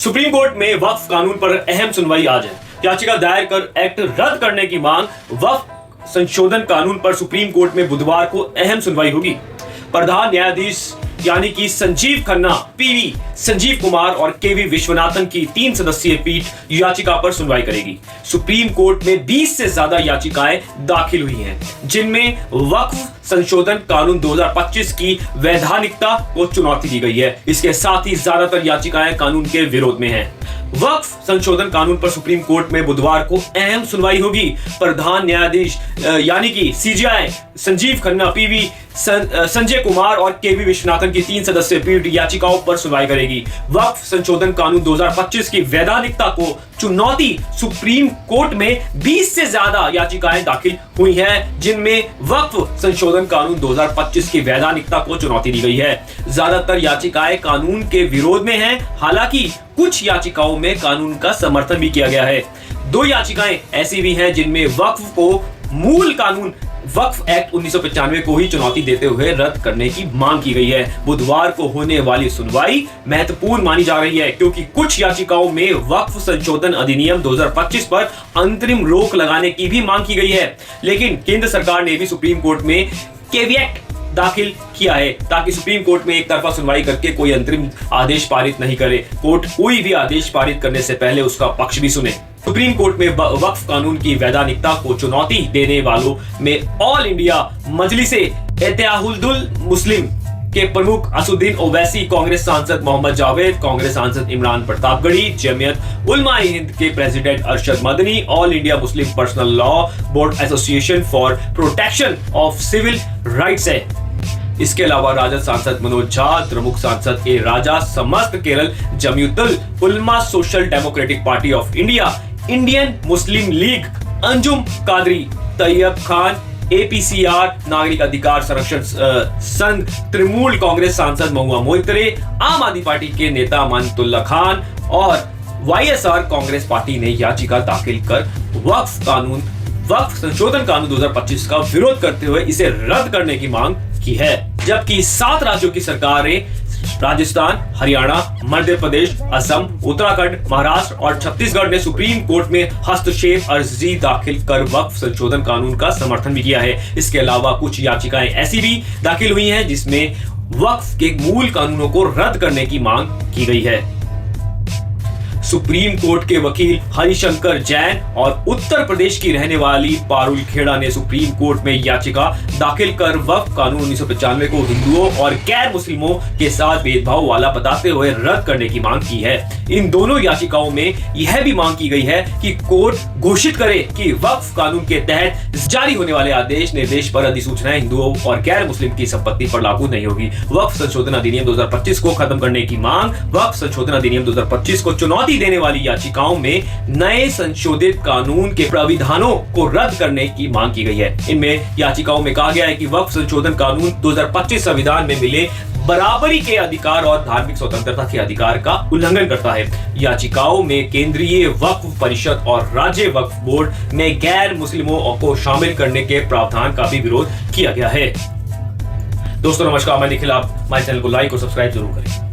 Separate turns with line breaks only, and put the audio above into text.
Supreme court में वक्फ कानून पर अहम सुनवाई आज है। याचिका दायर कर एक्ट रद्द करने की मांग वक्फ संशोधन कानून पर सुप्रीम कोर्ट में बुधवार को अहम सुनवाई होगी। प्रधान न्यायाधीश यानी कि संजीव खन्ना, पीवी संजीव कुमार और केवी विश्वनाथन की 3 सदस्यीय पीठ याचिका पर सुनवाई करेगी। सुप्रीम कोर्ट में 20 से ज्यादा याचिकाएं दाखिल हुई हैं, जिनमें वक्फ संशोधन कानून 2025 की वैधानिकता को चुनौती दी गई है। इसके साथ ही ज्यादातर याचिकाएं कानून के विरोध में हैं। वक्फ संशोधन कानून पर सुप्रीम कोर्ट में बुधवार को अहम सुनवाई होगी। प्रधान न्यायाधीश यानी कि सीजेआई संजीव खन्ना, पीवी संजय कुमार और केवी विश्वनाथन की 3 सदस्यीय पीठ याचिकाओं पर सुनवाई करेगी। वक्फ संशोधन कानून 2025 की वैधानिकता को चुनौती सुप्रीम कोर्ट में 20 से ज्यादा याचिकाएं दाखिल हुई हैं, जिनमें वक्फ संशोधन कानून 2025 की वैधानिकता को चुनौती दी गई है। ज्यादातर याचिकाएं कानून के विरोध में हैं, हालांकि कुछ याचिकाओं में कानून का समर्थन भी किया गया है। 2 याचिकाएं ऐसी भी हैं जिनमें वक्फ को मूल कानून वक्फ एक्ट 1995 को ही चुनौती देते हुए रद्द करने की मांग की गई है। बुधवार को होने वाली सुनवाई महत्वपूर्ण मानी जा रही है, क्योंकि कुछ याचिकाओं में वक्फ संशोधन अधिनियम 2025 पर अंतरिम रोक लगाने की भी मांग की गई है। लेकिन केंद्र सरकार ने भी सुप्रीम कोर्ट में कैविएट दाखिल किया है, ताकि सुप्रीम कोर्ट में एक तरफा सुनवाई करके कोई अंतरिम आदेश पारित नहीं करे। कोर्ट कोई भी आदेश पारित करने से पहले उसका पक्ष भी सुने। सुप्रीम कोर्ट में वक्फ कानून की वैधानिकता को चुनौती देने वालों में ऑल इंडिया मजलिसे इत्तेहादुल मुस्लिम के प्रमुख असदुद्दीन ओवैसी, कांग्रेस सांसद मोहम्मद जावेद, कांग्रेस सांसद इमरान प्रतापगढ़ी, जमीयत उलमा हिंद के president Arshad Madani, All India Muslim Personal Law Board Association for Protection of Civil Rights है। इसके अलावा राजद सांसद मनोज झा, द्रमुक सांसद ए राजा, समस्त Kerala Jamiatul Ulama, Social Democratic Party of India, Indian Muslim League, Anjum Qadri, Tayyab Khan, APCR, नागरिक अधिकार संरक्षण संघ, तृणमूल कांग्रेस सांसद महुआ मोइत्रे, आम आदमी पार्टी के नेता अमानतुल्लाह खान और वाईएसआर कांग्रेस पार्टी ने याचिका दाखिल कर वक्फ संशोधन कानून 2025 का विरोध करते हुए इसे रद्द करने की मांग की है। जबकि 7 राज्यों की सरकारें राजस्थान, हरियाणा, मध्य प्रदेश, असम, उत्तराखंड, महाराष्ट्र और छत्तीसगढ़ ने सुप्रीम कोर्ट में हस्तक्षेप अर्जी दाखिल कर वक्फ संशोधन कानून का समर्थन भी किया है। इसके अलावा कुछ याचिकाएं ऐसी भी दाखिल हुई हैं जिसमें वक्फ के मूल कानूनों को रद्द करने की मांग की गई है। सुप्रीम कोर्ट के वकील हरिशंकर जैन और उत्तर प्रदेश की रहने वाली पारुल खेड़ा ने सुप्रीम कोर्ट में याचिका दाखिल कर वक्फ कानून 1995 को हिंदुओं और गैर मुस्लिमों के साथ भेदभाव वाला बताते हुए रद्द करने की मांग की है। इन दोनों याचिकाओं में यह भी मांग की गई है कि कोर्ट घोषित करे कि वक्फ कानून के तहत जारी होने वाले आदेश निर्देश पर अधिसूचनाएं हिंदुओं और गैर मुस्लिम की संपत्ति पर लागू नहीं होगी। वक्फ संशोधन अधिनियम 2025 को खत्म करने की मांग, वक्फ संशोधन अधिनियम 2025 को चुनौती देने वाली याचिकाओं में नए संशोधित कानून के प्राविधानों को रद्द करने की मांग की गई है। इनमें याचिकाओं में कहा गया है कि वक्फ संशोधन कानून 2025 संविधान में मिले बराबरी के अधिकार और धार्मिक स्वतंत्रता के अधिकार का उल्लंघन करता है। याचिकाओं में केंद्रीय वक्फ परिषद और राज्य वक्फ बोर्ड में गैर मुस्लिमों को शामिल करने के प्रावधान का भी विरोध किया गया है। दोस्तों नमस्कार, मैं निखिल। आप हमारे चैनल को लाइक और सब्सक्राइब जरूर करें।